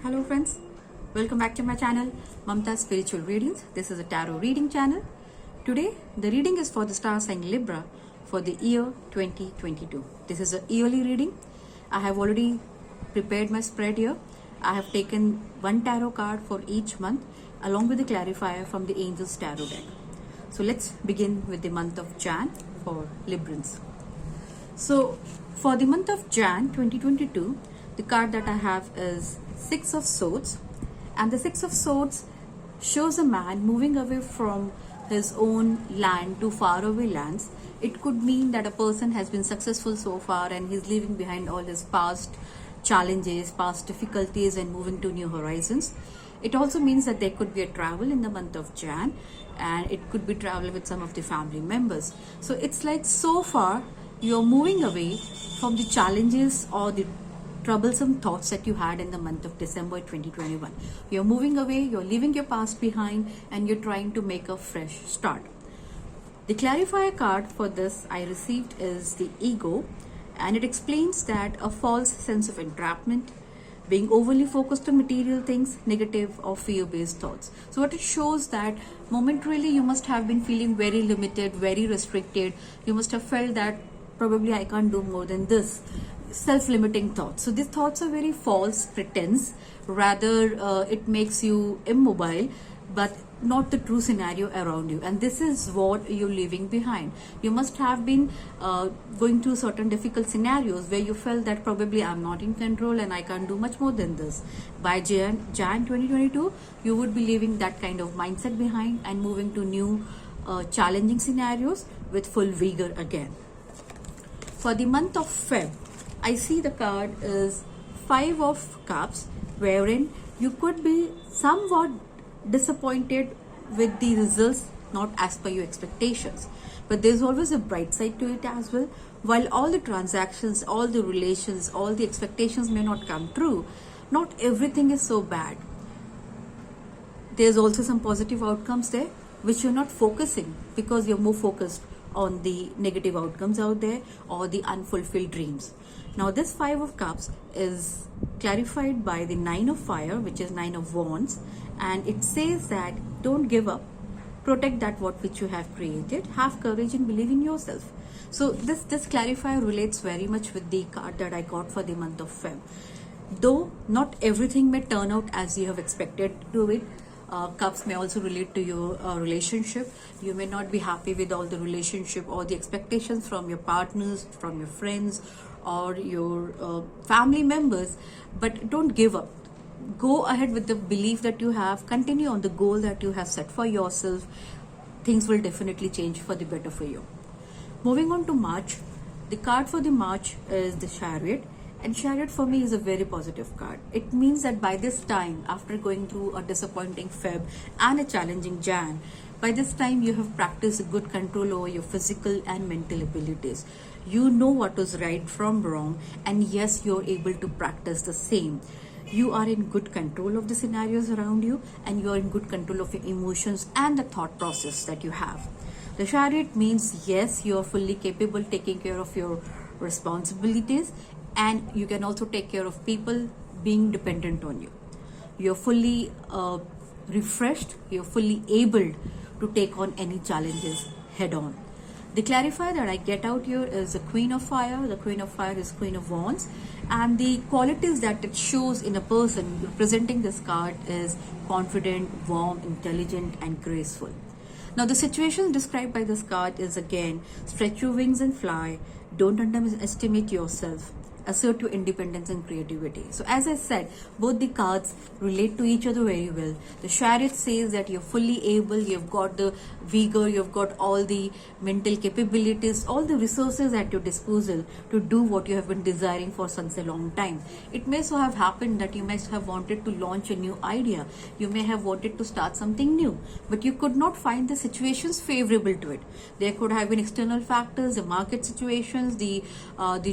Hello friends, welcome back to my channel Mamta's Spiritual Readings. This is a tarot reading channel. Today the reading is for the star sign Libra for the year 2022. This is a yearly reading. I have already prepared my spread here. I have taken one tarot card for each month along with the clarifier from the Angels Tarot deck. So let's begin with the month of Jan for Librans. So for the month of Jan 2022, the card that I have is Six of Swords, and the Six of Swords shows a man moving away from his own land to faraway lands. It could mean that a person has been successful so far and he's leaving behind all his past challenges, past difficulties, and moving to new horizons. It also means that there could be a travel in the month of Jan, and it could be travel with some of the family members. So it's like so far you're moving away from the challenges or the troublesome thoughts that you had in the month of December 2021. You're moving away, you're leaving your past behind, and you're trying to make a fresh start. The clarifier card for this I received is the Ego, and it explains that a false sense of entrapment, being overly focused on material things, negative or fear-based thoughts. So what it shows that momentarily you must have been feeling very limited, very restricted. You must have felt that probably I can't do more than this. Self-limiting thoughts. So these thoughts are very false pretense. Rather, it makes you immobile, but not the true scenario around you. And this is what you're leaving behind. You must have been going through certain difficult scenarios where you felt that probably I'm not in control and I can't do much more than this. By Jan 2022, you would be leaving that kind of mindset behind and moving to new challenging scenarios with full vigor again. For the month of Feb, I see the card is Five of Cups, wherein you could be somewhat disappointed with the results not as per your expectations. But there's always a bright side to it as well. While all the transactions, all the relations, all the expectations may not come true, not everything is so bad. There's also some positive outcomes there which you're not focusing because you're more focused on the negative outcomes out there or the unfulfilled dreams. Now this Five of Cups is clarified by the Nine of Fire, which is Nine of Wands, and it says that don't give up, protect that which you have created, have courage and believe in yourself. So this clarifier relates very much with the card that I got for the month of Feb. Though not everything may turn out as you have expected to it. Cups may also relate to your relationship. You may not be happy with all the relationship or the expectations from your partners, from your friends or your family members, but don't give up. Go ahead with the belief that you have, continue on the goal that you have set for yourself. Things will definitely change for the better for you. Moving on to March, the card for the March is the Chariot. And Chariot for me is a very positive card. It means that by this time, after going through a disappointing Feb and a challenging Jan, by this time you have practiced good control over your physical and mental abilities. You know what is right from wrong, and yes, you're able to practice the same. You are in good control of the scenarios around you, and you are in good control of your emotions and the thought process that you have. The Chariot means yes, you are fully capable taking care of your responsibilities, and you can also take care of people being dependent on you. You're fully refreshed, you're fully able to take on any challenges head on. The clarifier that I get out here is the Queen of Fire. The Queen of Fire is Queen of Wands, and the qualities that it shows in a person representing this card is confident, warm, intelligent, and graceful. Now the situation described by this card is again, stretch your wings and fly, don't underestimate yourself, assert your independence and creativity. So as I said, both the cards relate to each other very well. The Chariot says that you're fully able, you've got the vigor, you've got all the mental capabilities, all the resources at your disposal to do what you have been desiring for such a long time. It may so have happened that you must have wanted to launch a new idea. You may have wanted to start something new, but you could not find the situations favorable to it. There could have been external factors, the market situations, the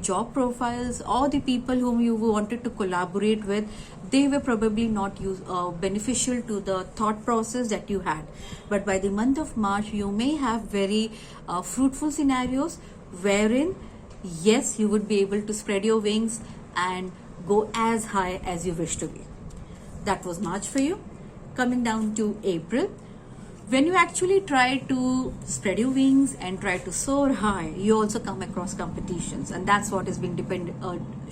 job profiles, or the people whom you wanted to collaborate with. They were probably not beneficial to the thought process that you had. But by the month of March, you may have very fruitful scenarios wherein, yes, you would be able to spread your wings and go as high as you wish to be. That was March for you. Coming down to April, when you actually try to spread your wings and try to soar high, you also come across competitions, and that's what is being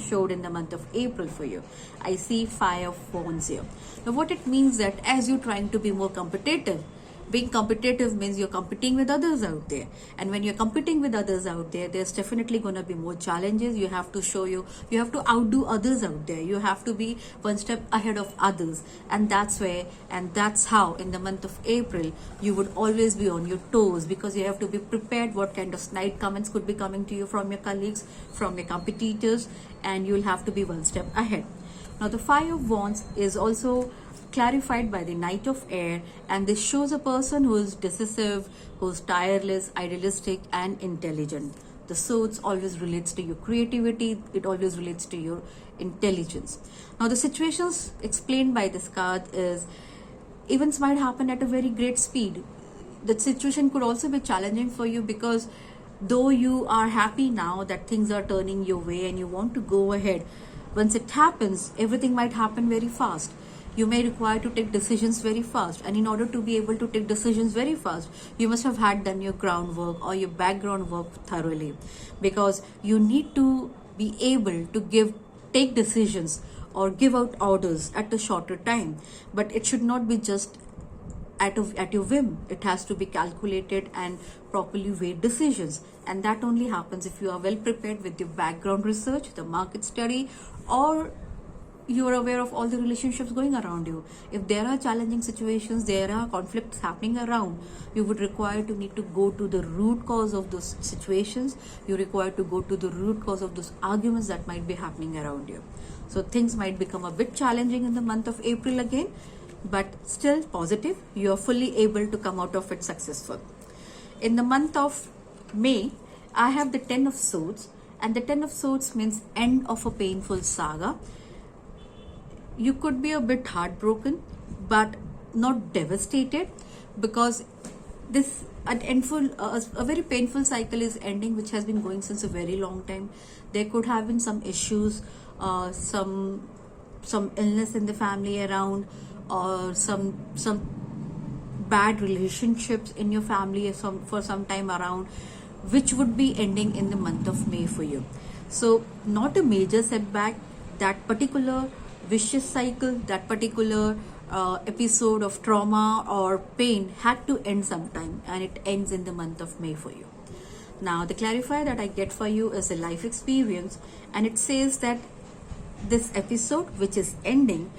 showed in the month of April for you. I see Five of Wands here. Now what it means that as you're trying to be more competitive, being competitive means you're competing with others out there, and when you're competing with others out there, there's definitely going to be more challenges. You have to you have to outdo others out there. You have to be one step ahead of others, and that's how in the month of April you would always be on your toes, because you have to be prepared what kind of snide comments could be coming to you from your colleagues, from your competitors, and you'll have to be one step ahead. Now the Five of Wands is also clarified by the Knight of Air, and this shows a person who is decisive, who's tireless, idealistic, and intelligent. The Swords always relates to your creativity, it always relates to your intelligence. Now the situations explained by this card is events might happen at a very great speed. The situation could also be challenging for you, because though you are happy now that things are turning your way and you want to go ahead, once it happens, everything might happen very fast. You may require to take decisions very fast, and in order to be able to take decisions very fast, you must have had done your groundwork or your background work thoroughly, because you need to be able to take decisions or give out orders at a shorter time. But it should not be just at your whim. It has to be calculated and properly weighed decisions, and that only happens if you are well prepared with your background research, the market study, or you are aware of all the relationships going around you. If there are challenging situations, there are conflicts happening around, you would require to need to go to the root cause of those situations. You require to go to the root cause of those arguments that might be happening around you. So things might become a bit challenging in the month of April again, but still positive. You are fully able to come out of it successful. In the month of May, I have the Ten of Swords, and the Ten of Swords means end of a painful saga. You could be a bit heartbroken, but not devastated, because this a very painful cycle is ending, which has been going since a very long time. There could have been some issues, some illness in the family around, or some bad relationships in your family for some time around, which would be ending in the month of May for you. So not a major setback. That particular vicious cycle, that particular episode of trauma or pain had to end sometime, and it ends in the month of May for you. Now the clarifier that I get for you is a life experience, and it says that this episode, which is ending,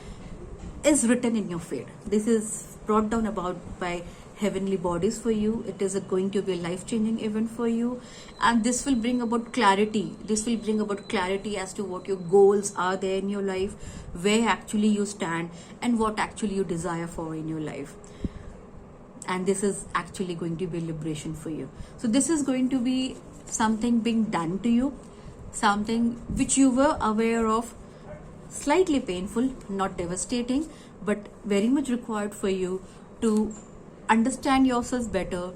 is written in your fate. This is brought down about by heavenly bodies for you. It is going to be a life-changing event for you, and this will bring about clarity. This will bring about clarity as to what your goals are there in your life, where actually you stand, and what actually you desire for in your life. And this is actually going to be liberation for you. So this is going to be something being done to you, something which you were aware of, slightly painful, not devastating, but very much required for you to understand yourself better,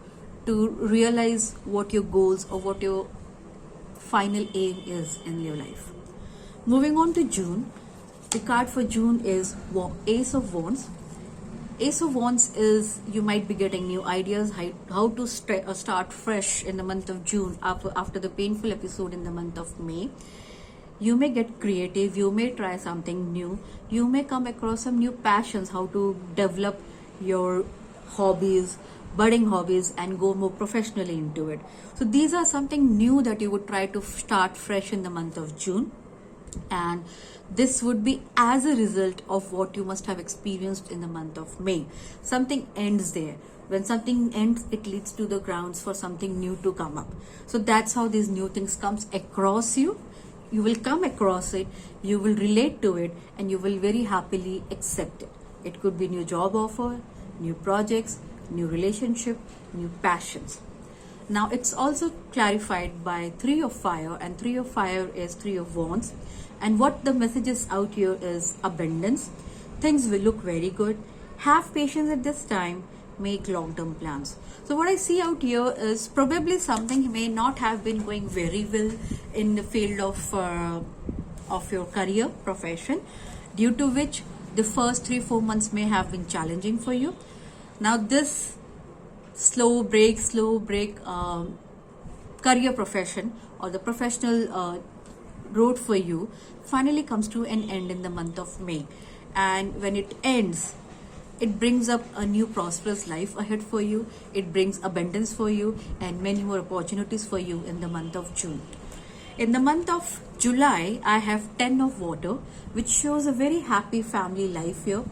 to realize what your goals or what your final aim is in your life. Moving on to June, the card for June is Ace of Wands. Ace of Wands is, you might be getting new ideas how to start fresh in the month of June after the painful episode in the month of May. You may get creative, you may try something new, you may come across some new passions, how to develop your hobbies, budding hobbies, and go more professionally into it. So these are something new that you would try to start fresh in the month of June, and this would be as a result of what you must have experienced in the month of May. Something ends there. When something ends, it leads to the grounds for something new to come up. So that's how these new things comes across you. You will come across it, you will relate to it, and you will very happily accept it. It could be new job offer, new projects, new relationship, new passions. Now it's also clarified by Three of Fire, and Three of Fire is Three of Wands, and what the message is out here is abundance. Things will look very good. Have patience at this time. Make long-term plans. So what I see out here is probably something may not have been going very well in the field of your career profession, due to which The first 3-4 months may have been challenging for you. Now this slow break career profession or the professional road for you finally comes to an end in the month of May. And when it ends, it brings up a new prosperous life ahead for you. It brings abundance for you and many more opportunities for you in the month of June. In the month of July, I have 10 of water, which shows a very happy family life here.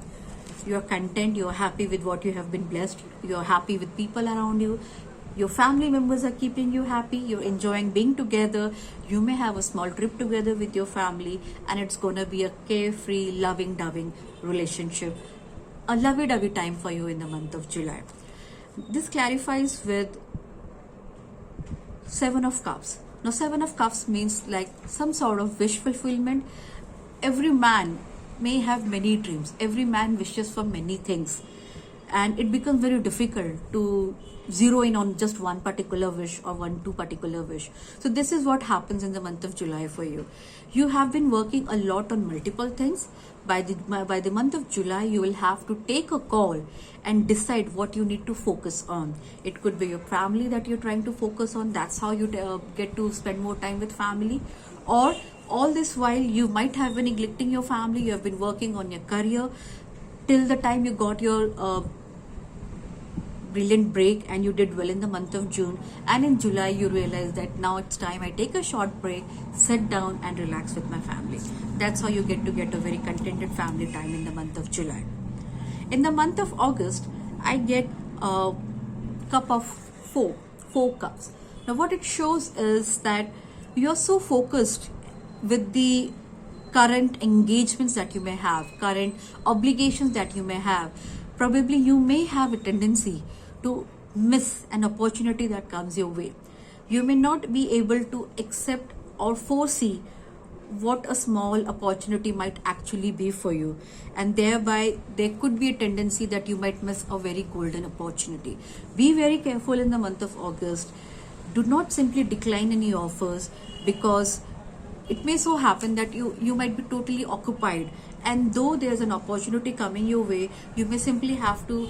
You are content, you are happy with what you have been blessed, you are happy with people around you. Your family members are keeping you happy, you're enjoying being together. You may have a small trip together with your family, and it's gonna be a carefree, loving relationship. A lovey-dovey time for you in the month of July. This clarifies with 7 of Cups. Now 7 of Cups means like some sort of wish fulfillment. Every man may have many dreams. Every man wishes for many things. And it becomes very difficult to zero in on just one particular wish or two particular wish. So this is what happens in the month of July for you. You have been working a lot on multiple things. By the month of July, you will have to take a call and decide what you need to focus on. It could be your family that you're trying to focus on. That's how you get to spend more time with family. Or all this while, you might have been neglecting your family. You have been working on your career till the time you got your brilliant break and you did well in the month of June, and in July you realize that now it's time I take a short break, sit down and relax with my family. That's how you get a very contented family time in the month of July. In the month of August, I get a cup of four cups. Now what it shows is that you're so focused with the current engagements that you may have, current obligations that you may have. Probably you may have a tendency to miss an opportunity that comes your way. You may not be able to accept or foresee what a small opportunity might actually be for you, and thereby there could be a tendency that you might miss a very golden opportunity. Be very careful in the month of August. Do not simply decline any offers, because it may so happen that you might be totally occupied, and though there's an opportunity coming your way, you may simply have to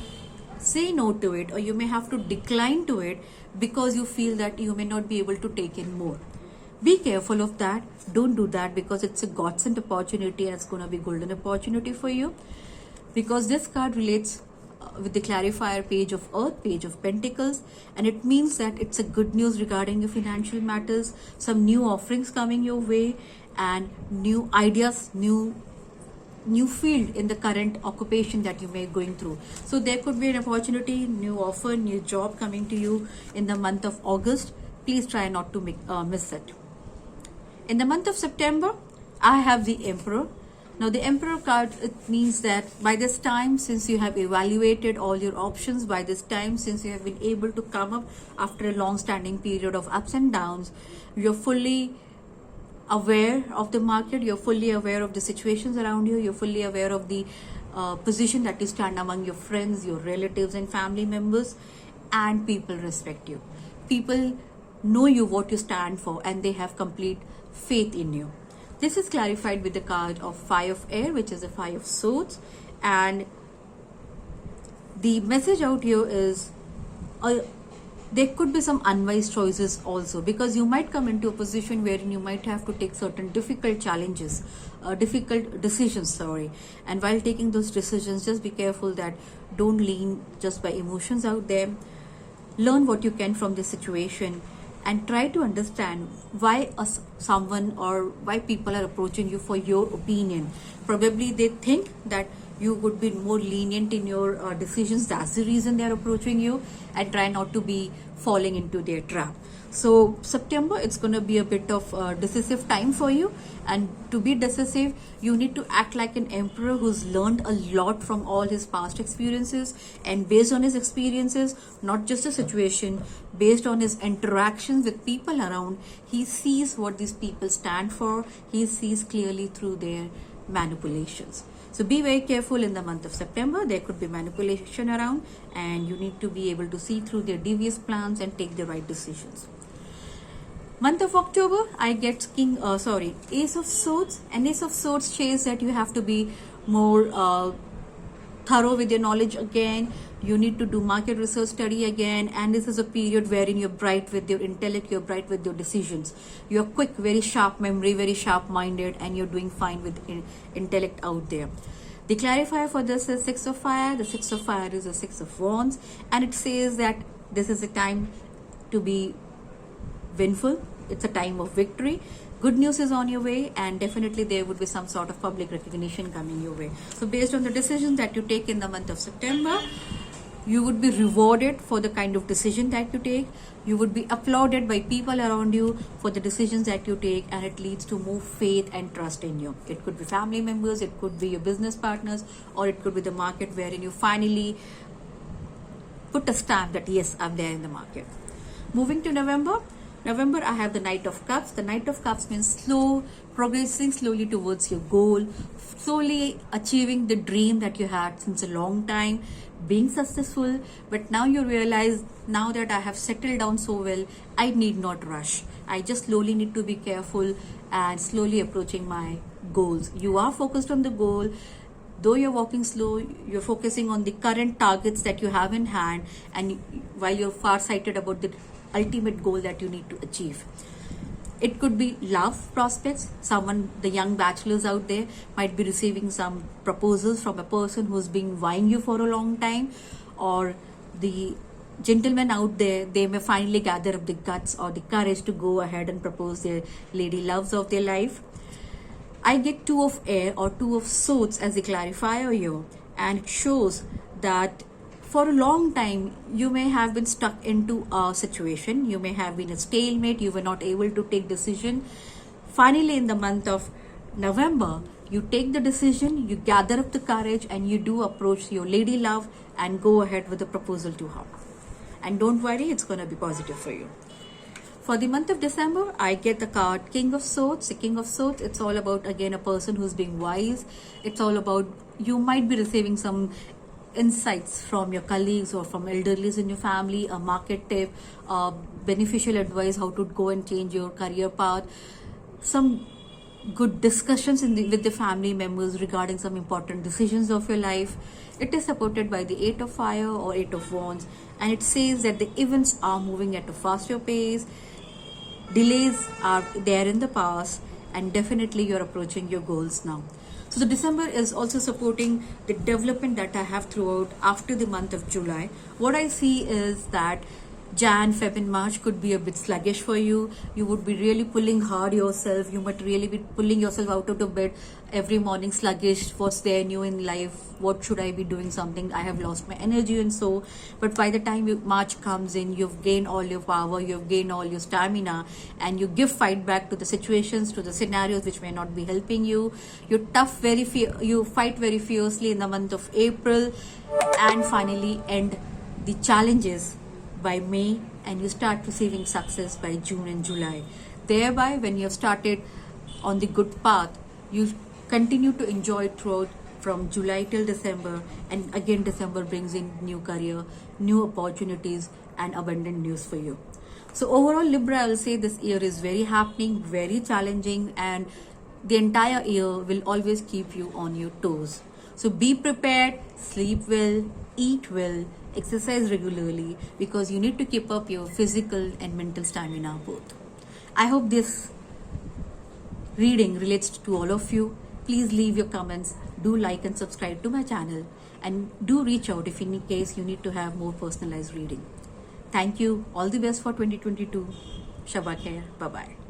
say no to it, or you may have to decline to it because you feel that you may not be able to take in more. Be careful of that. Don't do that, because it's a godsend opportunity and it's going to be golden opportunity for you, because this card relates with the clarifier page of Earth, page of Pentacles, and it means that it's a good news regarding your financial matters, some new offerings coming your way, and new ideas, new field in the current occupation that you may be going through. So there could be an opportunity, new offer, new job coming to you in the month of August. Please try not to miss it. In the month of September, I have the Emperor. Now the Emperor card, it means that by this time, since you have evaluated all your options, by this time, since you have been able to come up after a long-standing period of ups and downs, you're fully aware of the market, you're fully aware of the situations around you, you're fully aware of the position that you stand among your friends, your relatives and family members, and people respect you. People know you, what you stand for, and they have complete faith in you. This is clarified with the card of Five of Air, which is the Five of Swords, and the message out here is there could be some unwise choices also, because you might come into a position wherein you might have to take certain difficult decisions, and while taking those decisions, just be careful that don't lean just by emotions out there. Learn what you can from this situation and try to understand why someone or why people are approaching you for your opinion. Probably they think that you would be more lenient in your decisions. That's the reason they're approaching you, and try not to be falling into their trap. So September, it's going to be a bit of a decisive time for you, and to be decisive, you need to act like an emperor who's learned a lot from all his past experiences, and based on his experiences, not just a situation, based on his interactions with people around, he sees what these people stand for. He sees clearly through their manipulations. So be very careful in the month of September. There could be manipulation around, and you need to be able to see through their devious plans and take the right decisions. Month of October, I get Ace of Swords, and Ace of Swords says that you have to be more thorough with your knowledge again. You need to do market research study again, and this is a period wherein you're bright with your intellect, you're bright with your decisions, you're quick, very sharp memory, very sharp minded, and you're doing fine with intellect out there. The clarifier for this is Six of Fire. The Six of Fire is a Six of Wands, and it says that this is a time to be winful. It's a time of victory. Good news is on your way, and definitely there would be some sort of public recognition coming your way. So based on the decisions that you take in the month of September, you would be rewarded for the kind of decision that you take. You would be applauded by people around you for the decisions that you take, and it leads to more faith and trust in you. It could be family members, it could be your business partners, or it could be the market wherein you finally put a stamp that yes, I'm there in the market. Moving to November, I have the Knight of Cups. The Knight of Cups means progressing slowly towards your goal, slowly achieving the dream that you had since a long time, being successful. But now you realize, now that I have settled down so well, I need not rush. I just slowly need to be careful and slowly approaching my goals. You are focused on the goal. Though you're walking slow, you're focusing on the current targets that you have in hand, and while you're far-sighted about the ultimate goal that you need to achieve. It could be love prospects. The young bachelors out there might be receiving some proposals from a person who's been vying you for a long time, or the gentlemen out there, they may finally gather up the guts or the courage to go ahead and propose their lady loves of their life. I get Two of Air or Two of Swords as a clarifier here, and it shows that for a long time you may have been stuck into a situation, you may have been a stalemate, you were not able to take decision. Finally, in the month of November, you take the decision, you gather up the courage, and you do approach your lady love and go ahead with the proposal to her. And don't worry, it's going to be positive for you. For the month of December, I get the card King of Swords. The King of Swords, it's all about, again, a person who's being wise. It's all about, you might be receiving some insights from your colleagues or from elderlies in your family, a market tip, beneficial advice, how to go and change your career path, some good discussions with the family members regarding some important decisions of your life. It is supported by the Eight of Fire or Eight of Wands, and it says that the events are moving at a faster pace. Delays are there in the past, and definitely you're approaching your goals now. So the December is also supporting the development that I have throughout after the month of July. What I see is that Jan, Feb and March could be a bit sluggish for you. You would be really pulling hard yourself. You might really be pulling yourself out of the bed every morning sluggish. What's there new in life? What should I be doing something? I have lost my energy and so. But by the time March comes in, you've gained all your power, you've gained all your stamina, and you give fight back to the situations, to the scenarios which may not be helping you. You fight very fiercely in the month of April, and finally end the challenges by May, and you start receiving success by June and July. Thereby, when you have started on the good path, you continue to enjoy it throughout from July till December, and again December brings in new career, new opportunities, and abundant news for you. So overall, Libra, I will say this year is very happening, very challenging, and the entire year will always keep you on your toes. So be prepared, sleep well, eat well, exercise regularly, because you need to keep up your physical and mental stamina both. I hope this reading relates to all of you. Please leave your comments, do like and subscribe to my channel, and do reach out if in case you need to have more personalized reading. Thank you. All the best for 2022. Shabba khair. Bye-bye.